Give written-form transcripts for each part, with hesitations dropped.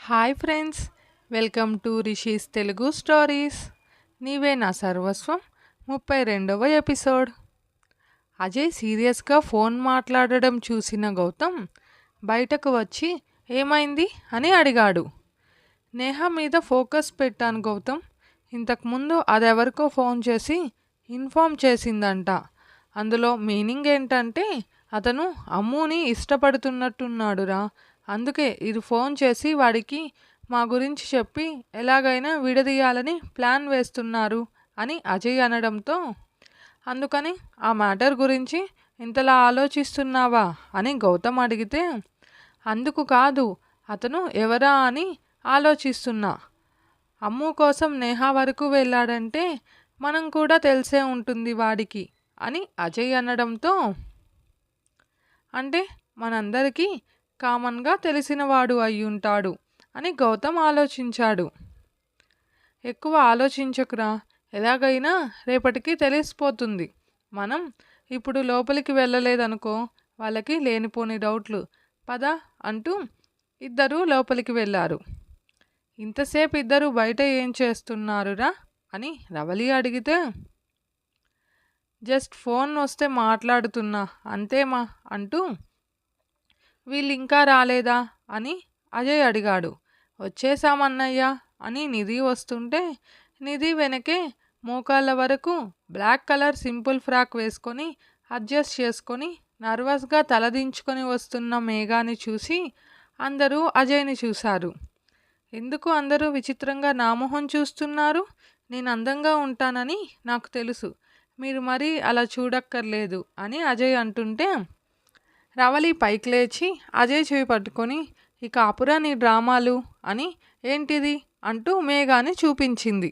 Hi friends, welcome to rishis Telugu stories. నీవే నా సర్వస్వం 32వ ఎపిసోడ్. అజయ్ సీరియస్గా ఫోన్ మాట్లాడడం చూసిన గౌతమ్ బయటకు వచ్చి ఏమైంది అని అడిగాడు. నేహ మీద ఫోకస్ పెట్టాను గౌతమ్. ఇంతకుముందు అదెవరికో ఫోన్ చేసి ఇన్ఫామ్ చేసిందంట. అందులో మీనింగ్ ఏంటంటే అతను అమ్ముని ఇష్టపడుతున్నట్టున్నాడురా. అందుకే ఇది ఫోన్ చేసి వాడికి మా గురించి చెప్పి ఎలాగైనా విడదీయాలని ప్లాన్ వేస్తున్నారు అని అజయ్ అనడంతో, అందుకని ఆ మ్యాటర్ గురించి ఇంతలా ఆలోచిస్తున్నావా అని గౌతమ్ అడిగితే, అందుకు కాదు, అతను ఎవరా అని ఆలోచిస్తున్నా. అమ్ము కోసం నేహా వరకు వెళ్ళాడంటే మనం కూడా తెలిసే ఉంటుంది వాడికి అని అజయ్ అనడంతో, అంటే మనందరికీ కామన్గా తెలిసినవాడు అయ్యుంటాడు అని గౌతమ్ ఆలోచించాడు. ఎక్కువ ఆలోచించకురా, ఎలాగైనా రేపటికి తెలిసిపోతుంది. మనం ఇప్పుడు లోపలికి వెళ్ళలేదనుకో వాళ్ళకి లేనిపోని డౌట్లు. పద అంటూ ఇద్దరూ లోపలికి వెళ్ళారు. ఇంతసేపు ఇద్దరు బయట ఏం చేస్తున్నారురా అని రవలి అడిగితే, జస్ట్ ఫోన్ వస్తే మాట్లాడుతున్నా అంతేమా అంటూ, వీళ్ళు ఇంకా రాలేదా అని అజయ్ అడిగాడు. వచ్చేసామన్నయ్యా అని నిధి వస్తుంటే, నిధి వెనకే మోకాళ్ళ వరకు బ్లాక్ కలర్ సింపుల్ ఫ్రాక్ వేసుకొని అడ్జస్ట్ చేసుకొని నర్వస్గా తలదించుకొని వస్తున్న మేఘాని చూసి అందరూ అజయ్ని చూశారు. ఎందుకు అందరూ విచిత్రంగా నా మొహం చూస్తున్నారు? నేను అందంగా ఉంటానని నాకు తెలుసు, మీరు మరీ అలా చూడక్కర్లేదు అని అజయ్ అంటుంటే, రవలి పైకి లేచి అజయ్ చేయి పట్టుకొని, ఇక ఆపురా నీ డ్రామాలు అని ఏంటిది అంటూ మేఘాని చూపించింది.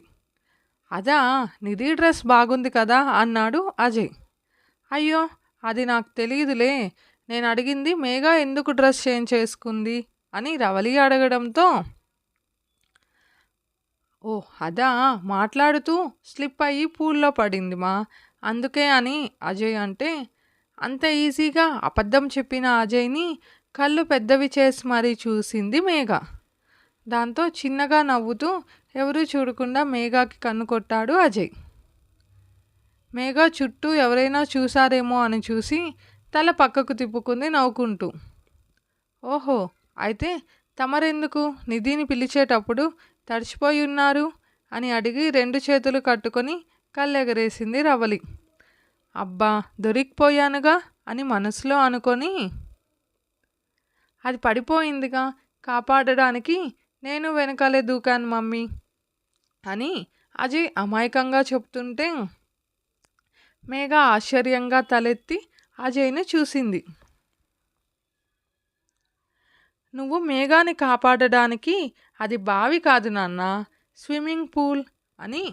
అదా, నిధి డ్రెస్ బాగుంది కదా అన్నాడు అజయ్. అయ్యో, అది నాకు తెలియదులే, నేను అడిగింది మేఘా ఎందుకు డ్రెస్ చేంజ్ చేసుకుంది అని రవలి అడగడంతో, ఓ అదా, మాట్లాడుతూ స్లిప్ అయ్యి పూల్లో పడింది మా, అందుకే అని అజయ్ అంటే, అంత ఈజీగా అబద్ధం చెప్పిన అజయ్ని కళ్ళు పెద్దవి చేసి మరీ చూసింది మేఘ. దాంతో చిన్నగా నవ్వుతూ ఎవరూ చూడకుండా మేఘాకి కన్ను కొట్టాడు అజయ్. మేఘ చుట్టూ ఎవరైనా చూసారేమో అని చూసి తల పక్కకు తిప్పుకుంది నవ్వుకుంటూ. ఓహో, అయితే తమరెందుకు నిధిని పిలిచేటప్పుడు తడిచిపోయి ఉన్నారు అని అడిగి రెండు చేతులు కట్టుకొని కళ్ళెగరేసింది రవలి. అబ్బా, దొరికిపోయానుగా అని మనసులో అనుకొని, అది పడిపోయిందిగా, కాపాడడానికి నేను వెనకాలే దూకాను మమ్మీ అని అజయ్ అమాయకంగా చెప్తుంటే, మేఘ ఆశ్చర్యంగా తలెత్తి అజయ్ని చూసింది. నువ్వు మేఘాని కాపాడడానికి అది బావి కాదు నాన్న, స్విమ్మింగ్ పూల్ అని.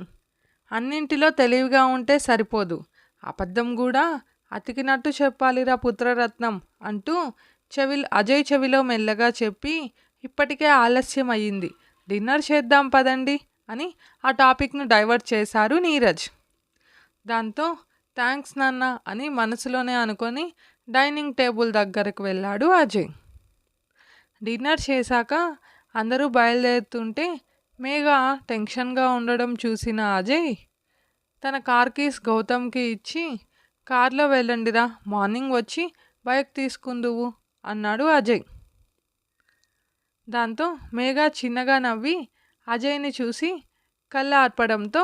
అన్నింటిలో తెలివిగా ఉంటే సరిపోదు, అబద్ధం కూడా అతికినట్టు చెప్పాలిరా పుత్రరత్నం అంటూ అజయ్ చెవిలో మెల్లగా చెప్పి, ఇప్పటికే ఆలస్యం అయ్యింది, డిన్నర్ చేద్దాం పదండి అని ఆ టాపిక్ను డైవర్ట్ చేశారు నీరజ్. దాంతో థ్యాంక్స్ నాన్న అని మనసులోనే అనుకొని డైనింగ్ టేబుల్ దగ్గరకు వెళ్ళాడు అజయ్. డిన్నర్ చేశాక అందరూ బయలుదేరుతుంటే మేఘ టెన్షన్గా ఉండడం చూసిన అజయ్ తన కార్ కీస్ గౌతమ్కి ఇచ్చి, కార్లో వెళ్ళండిరా, మార్నింగ్ వచ్చి బైక్ తీసుకుందువు అన్నాడు అజయ్. దాంతో మేఘ చిన్నగా నవ్వి అజయ్ని చూసి కళ్ళ ఆర్పడంతో,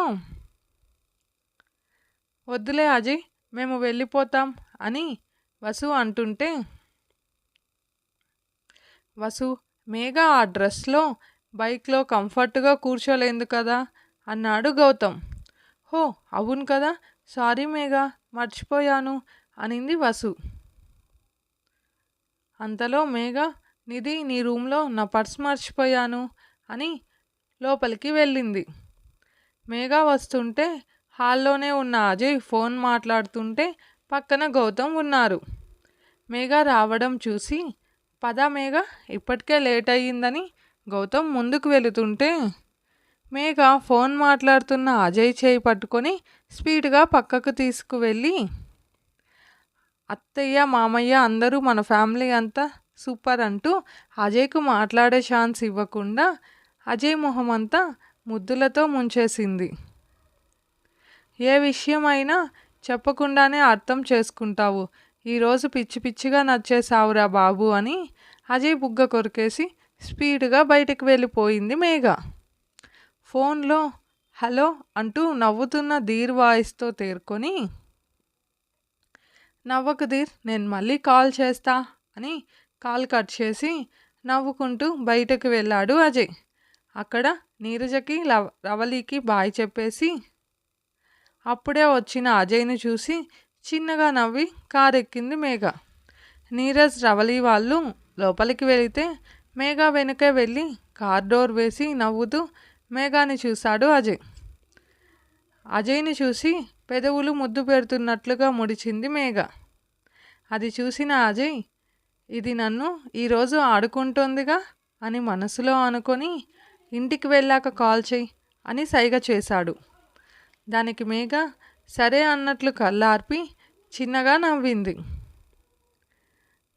వద్దులే అజయ్, మేము వెళ్ళిపోతాం అని వసు అంటుంటే, వసు, మేఘ ఆ డ్రెస్లో బైక్లో కంఫర్ట్గా కూర్చోలేదు కదా అన్నాడు గౌతమ్. హో అవును కదా, సారీ మేఘ, మర్చిపోయాను అనింది వసు. అంతలో మేఘ, నిధి నీ రూమ్లో నా పర్స్ మర్చిపోయాను అని లోపలికి వెళ్ళింది. మేఘ వస్తుంటే హాల్లోనే ఉన్న అజయ్ ఫోన్ మాట్లాడుతుంటే పక్కన గౌతమ్ ఉన్నారు. మేఘ రావడం చూసి, పద మేఘ, ఇప్పటికే లేట్ అయ్యిందని గౌతమ్ ముందుకు వెళుతుంటే, మేఘ ఫోన్ మాట్లాడుతున్న అజయ్ చేయి పట్టుకొని స్పీడ్గా పక్కకు తీసుకువెళ్ళి, అత్తయ్య మామయ్య అందరూ మన ఫ్యామిలీ అంతా సూపర్ అంటూ అజయ్కు మాట్లాడే ఛాన్స్ ఇవ్వకుండా అజయ్ మొహం అంతా ముద్దులతో ముంచేసింది. ఏ విషయమైనా చెప్పకుండానే అర్థం చేసుకుంటావు, ఈరోజు పిచ్చి పిచ్చిగా నచ్చేసావురా బాబు అని అజయ్ బుగ్గ కొరికేసి స్పీడ్గా బయటికి వెళ్ళిపోయింది మేఘ. ఫోన్లో హలో అంటూ నవ్వుతున్న ధీర్ వాయిస్తో తేరుకొని, నవ్వకు ధీర్, నేను మళ్ళీ కాల్ చేస్తా అని కాల్ కట్ చేసి నవ్వుకుంటూ బయటకు వెళ్ళాడు అజయ్. అక్కడ నీరజకి రవలికి బాయ్ చెప్పేసి అప్పుడే వచ్చిన అజయ్ని చూసి చిన్నగా నవ్వి కారెక్కింది మేఘ. నీరజ్ రవలి వాళ్ళు లోపలికి వెళితే మేఘ వెనుకే వెళ్ళి కార్ డోర్ వేసి నవ్వుతూ మేఘాని చూశాడు అజయ్. అజయ్ని చూసి పెదవులు ముద్దు పెడుతున్నట్లుగా ముడిచింది మేఘ. అది చూసిన అజయ్, ఇది నన్ను ఈరోజు ఆడుకుంటోందిగా అని మనసులో అనుకొని ఇంటికి వెళ్ళాక కాల్ చేయి అని సైగ చేశాడు. దానికి మేఘ సరే అన్నట్లు కళ్ళార్పి చిన్నగా నవ్వింది.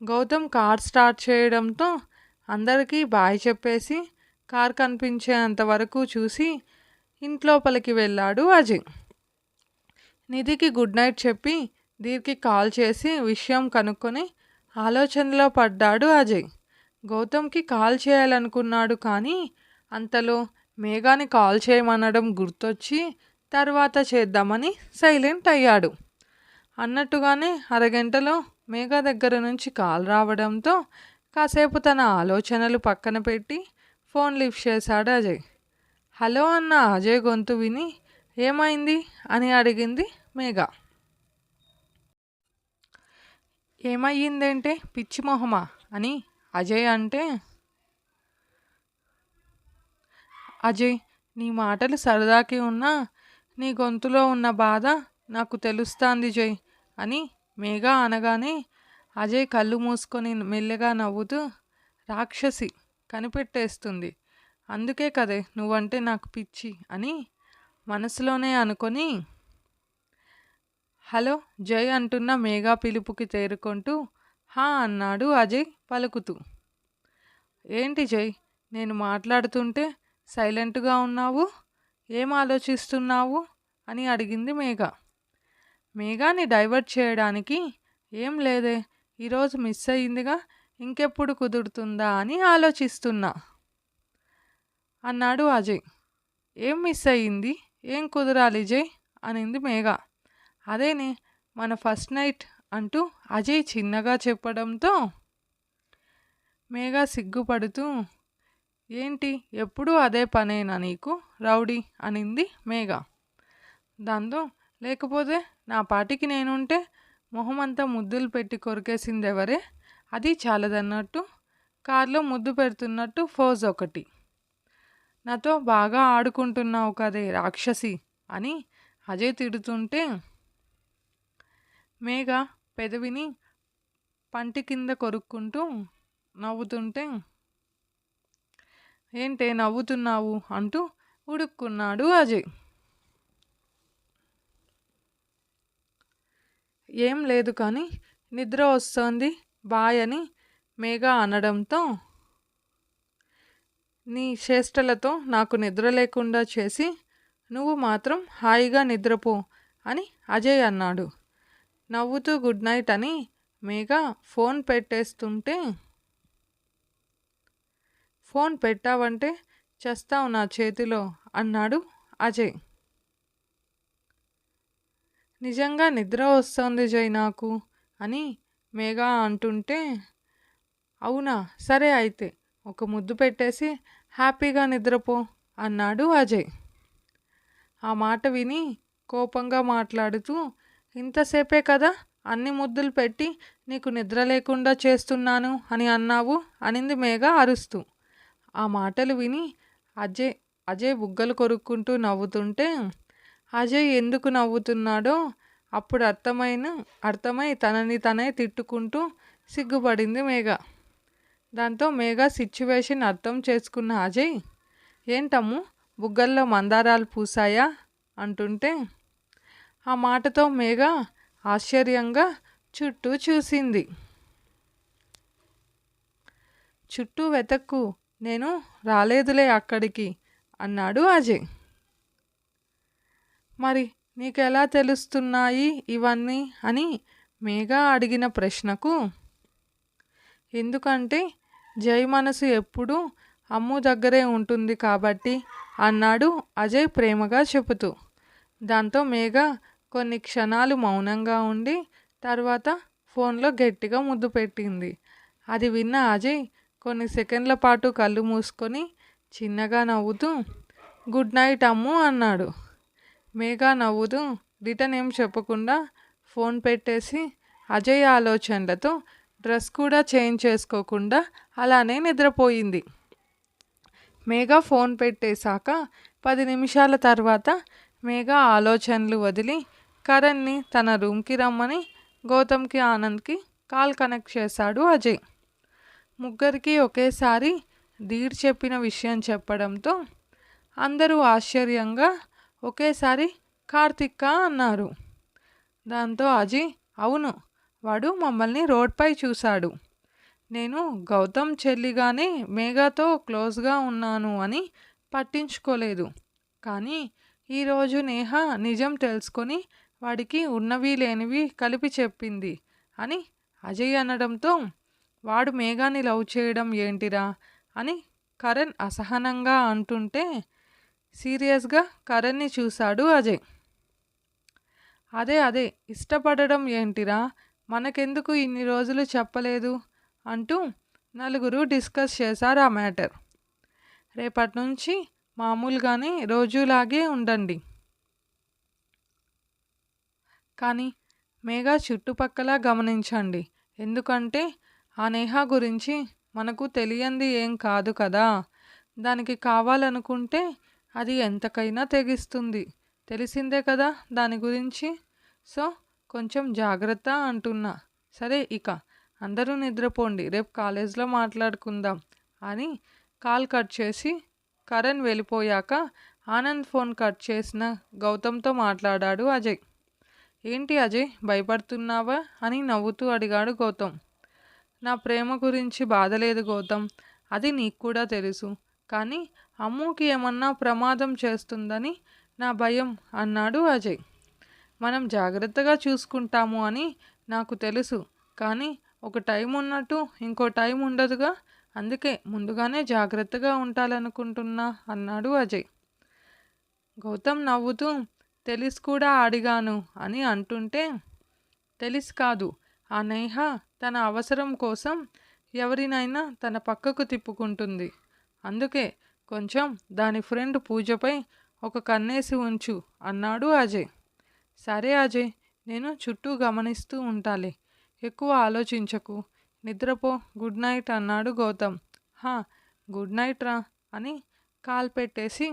గౌతమ్ కార్ స్టార్ట్ చేయడంతో అందరికీ బాయ్ చెప్పేసి కార్ కనిపించేంత వరకు చూసి ఇంట్లోపలికి వెళ్ళాడు అజయ్. నిధికి గుడ్ నైట్ చెప్పి ధీర్కి కాల్ చేసి విషయం కనుక్కొని ఆలోచనలో పడ్డాడు అజయ్. గౌతమ్కి కాల్ చేయాలనుకున్నాడు కానీ అంతలో మేఘాని కాల్ చేయమనడం గుర్తొచ్చి తర్వాత చేద్దామని సైలెంట్ అయ్యాడు. అన్నట్టుగానే అరగంటలో మేఘ దగ్గర నుంచి కాల్ రావడంతో కాసేపు తన ఆలోచనలు పక్కన పెట్టి ఫోన్ లిఫ్ట్ చేశాడు అజయ్. హలో అన్న అజయ్ గొంతు విని ఏమైంది అని అడిగింది మేఘ. ఏమయ్యిందేంటే పిచ్చి మొహమా అని అజయ్ అంటే, అజయ్ నీ మాటలు సరదాకి ఉన్నా నీ గొంతులో ఉన్న బాధ నాకు తెలుస్తాంది జయ్ అని మేఘ అనగానే అజయ్ కళ్ళు మూసుకొని మెల్లగా నవ్వుతూ, రాక్షసి కనిపెట్టేస్తుంది, అందుకే కదే నువ్వంటే నాకు పిచ్చి అని మనసులోనే అనుకొని హలో జయ్ అంటున్న మేఘా పిలుపుకి తేరుకుంటూ హా అన్నాడు అజయ్ పలుకుతూ. ఏంటి జయ్, నేను మాట్లాడుతుంటే సైలెంట్గా ఉన్నావు, ఏం ఆలోచిస్తున్నావు అని అడిగింది మేఘ. మేఘాని డైవర్ట్ చేయడానికి ఏం లేదే, ఈరోజు మిస్ అయ్యిందిగా, ఇంకెప్పుడు కుదురుతుందా అని ఆలోచిస్తున్నా అన్నాడు అజయ్. ఏం మిస్ అయ్యింది, ఏం కుదరాలి జయ్ అనింది మేఘ. అదేనే మన ఫస్ట్ నైట్ అంటూ అజయ్ చిన్నగా చెప్పడంతో మేఘ సిగ్గుపడుతూ, ఏంటి ఎప్పుడూ అదే పనేనా నీకు రౌడీ అనింది మేఘ. దాంతో లేకపోతే నా పాటికి నేనుంటే మొహమంతా ముద్దులు పెట్టి కొరికేసింది ఎవరే, అది చాలదన్నట్టు కార్లో ముద్దు పెడుతున్నట్టు ఫోజ్ ఒకటి, నాతో బాగా ఆడుకుంటున్నావు కదే రాక్షసి అని అజయ్ తిడుతుంటే మేఘ పెదవిని పంటి కింద కొరుక్కుంటూ నవ్వుతుంటే, ఏంటే నవ్వుతున్నావు అంటూ ఉడుక్కున్నాడు అజయ్. ఏం లేదు కానీ నిద్ర వస్తోంది బాయ్ అని మేఘ అనడంతో, నీ చేష్టలతో నాకు నిద్ర లేకుండా చేసి నువ్వు మాత్రం హాయిగా నిద్రపో అని అజయ్ అన్నాడు. నవ్వుతూ గుడ్ నైట్ అని మేఘ ఫోన్ పెట్టేస్తుంటే, ఫోన్ పెట్టావంటే చేస్తావు నా చేతిలో అన్నాడు అజయ్. నిజంగా నిద్ర వస్తుంది జై నాకు అని మేఘ అంటుంటే, అవునా సరే అయితే ఒక ముద్దు పెట్టేసి హ్యాపీగా నిద్రపో అన్నాడు అజయ్. ఆ మాట విని కోపంగా మాట్లాడుతూ, ఇంతసేపే కదా అన్ని ముద్దులు పెట్టి నీకు నిద్ర లేకుండా చేస్తున్నాను అని అన్నావు అనింది మేఘ అరుస్తూ. ఆ మాటలు విని అజయ్ బుగ్గలు కొరుక్కుంటూ నవ్వుతుంటే అజయ్ ఎందుకు నవ్వుతున్నాడో అప్పుడు అర్థమై తనని తనే తిట్టుకుంటూ సిగ్గుపడింది మేఘ. దాంతో మేఘ సిచ్యువేషన్ అర్థం చేసుకున్న అజయ్, ఏంటమ్ము బుగ్గల్లో మందారాలు పూసాయా అంటుంటే ఆ మాటతో మేఘ ఆశ్చర్యంగా చుట్టూ చూసింది. చుట్టూ వెతక్కు, నేను రాలేదులే అక్కడికి అన్నాడు అజయ్. మరి నీకెలా తెలుస్తున్నాయి ఇవన్నీ అని మేఘ అడిగిన ప్రశ్నకు, ఎందుకంటే జై మనసు ఎప్పుడూ అమ్ము దగ్గరే ఉంటుంది కాబట్టి అన్నాడు అజయ్ ప్రేమగా చెబుతూ. దాంతో మేఘ కొన్ని క్షణాలు మౌనంగా ఉండి తర్వాత ఫోన్లో గట్టిగా ముద్దు పెట్టింది. అది విన్న అజయ్ కొన్ని సెకండ్ల పాటు కళ్ళు మూసుకొని చిన్నగా నవ్వుతూ గుడ్ నైట్ అమ్ము అన్నాడు. మేఘ నవ్వుతూ రిటర్న్ ఏం చెప్పకుండా ఫోన్ పెట్టేసి అజయ్ ఆలోచనలతో డ్రెస్ కూడా చేంజ్ చేసుకోకుండా అలానే నిద్రపోయింది. మేఘ ఫోన్ పెట్టేశాక 10 నిమిషాల తర్వాత మేఘ ఆలోచనలు వదిలి కరణ్ని తన రూమ్కి రమ్మని గౌతమ్కి ఆనంద్కి కాల్ కనెక్ట్ చేశాడు అజయ్. ముగ్గురికి ఒకేసారి ధీర్ చెప్పిన విషయం చెప్పడంతో అందరూ ఆశ్చర్యంగా ఒకేసారి కార్తిక్క అన్నారు. దాంతో అజయ్ అవును, వాడు మమ్మల్ని రోడ్పై చూశాడు. నేను గౌతమ్ చెల్లిగానే మేఘతో క్లోజ్గా ఉన్నాను అని పట్టించుకోలేదు. కానీ ఈరోజు నేహ నిజం తెలుసుకొని వాడికి ఉన్నవి లేనివి కలిపి చెప్పింది అని అజయ్ అనడంతో వాడు మేఘాని లవ్ చేయడం ఏంటిరా అని కరణ్ అసహనంగా అంటుంటే సీరియస్గా కరణ్ని చూశాడు అజయ్. అదే ఇష్టపడడం ఏంటిరా, మనకెందుకు ఇన్ని రోజులు చెప్పలేదు అంటూ నలుగురు డిస్కస్ చేశారు ఆ మ్యాటర్. రేపటి నుంచి మామూలుగానే రోజులాగే ఉండండి. కానీ మేఘా చుట్టుపక్కల గమనించండి, ఎందుకంటే ఆ నేహ గురించి మనకు తెలియంది ఏం కాదు కదా. దానికి కావాలనుకుంటే అది ఎంతకైనా తెగిస్తుంది. తెలిసిందే కదా దాని గురించి. సో కొంచెం జాగ్రత్త అంటున్నా. సరే ఇక అందరూ నిద్రపోండి, రేపు కాలేజ్లో మాట్లాడుకుందాం అని కాల్ కట్ చేసి కరణ్ వెళ్ళిపోయాక ఆనంద్ ఫోన్ కట్ చేసిన గౌతమ్తో మాట్లాడాడు అజయ్. ఏంటి అజయ్ భయపడుతున్నావా అని నవ్వుతూ అడిగాడు గౌతమ్. నా ప్రేమ గురించి బాధలేదు గౌతమ్, అది నీకు కూడా తెలుసు. కానీ అమ్ముకి ఏమన్నా ప్రమాదం చేస్తుందని నా భయం అన్నాడు అజయ్. మనం జాగ్రత్తగా చూసుకుంటాము అని నాకు తెలుసు, కానీ ఒక టైం ఉన్నట్టు ఇంకో టైం ఉండదుగా, అందుకే ముందుగానే జాగ్రత్తగా ఉండాలనుకుంటున్నా అన్నాడు అజయ్. గౌతమ్ నవ్వుతూ తెలిసి కూడా అడిగాను అని అంటుంటే, తెలిసి కాదు, ఆ నేహ తన అవసరం కోసం ఎవరినైనా తన పక్కకు తిప్పుకుంటుంది. అందుకే కొంచెం దాని ఫ్రెండ్ పూజపై ఒక కన్నేసి ఉంచు అన్నాడు అజయ్. సరే అజయ్, నేను చుట్టూ గమనిస్తూ ఉంటాలే, ఎక్కువ ఆలోచించకు, నిద్రపో, గుడ్ నైట్ అన్నాడు గౌతమ్. గుడ్ నైట్ రా అని కాల్ పెట్టేసి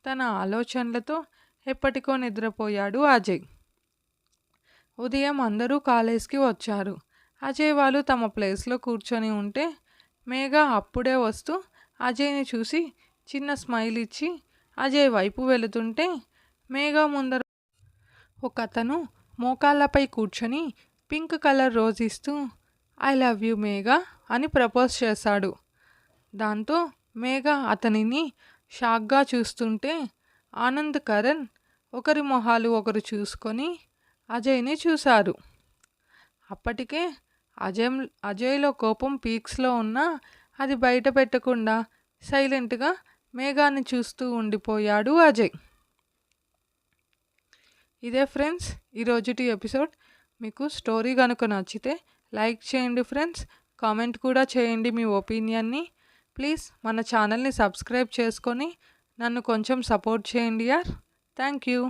తన ఆలోచనలతో ఎప్పటికో నిద్రపోయాడు అజయ్. ఉదయం అందరూ కాలేజ్కి వచ్చారు. అజయ్ వాళ్ళు తమ ప్లేస్లో కూర్చొని ఉంటే మేఘ అప్పుడే వస్తూ అజయ్ని చూసి చిన్న స్మైల్ ఇచ్చి అజయ్ వైపు వెళుతుంటే మేఘ ముందర ఒక అతను మోకాళ్ళపై కూర్చొని పింక్ కలర్ రోజ్ ఇస్తూ ఐ లవ్ యూ మేఘ అని ప్రపోజ్ చేశాడు. దాంతో మేఘ అతనిని షాక్గా చూస్తుంటే ఆనంద్ కరణ్ ఒకరి మొహాలు ఒకరు చూసుకొని అజయ్ని చూశారు. అప్పటికే అజయ్లో కోపం పీక్స్లో ఉన్నా అది బయట పెట్టకుండా సైలెంట్గా మేఘాన్ని చూస్తూ ఉండిపోయాడు అజయ్. ఇదే ఫ్రెండ్స్ ఈరోజుటి ఎపిసోడ్. మీకు స్టోరీ కనుక నచ్చితే లైక్ చేయండి ఫ్రెండ్స్, కామెంట్ కూడా చేయండి మీ ఒపీనియన్ని. ప్లీజ్ మన ఛానల్ని సబ్స్క్రైబ్ చేసుకొని నన్ను కొంచెం సపోర్ట్ చేయండి యార్. Thank you.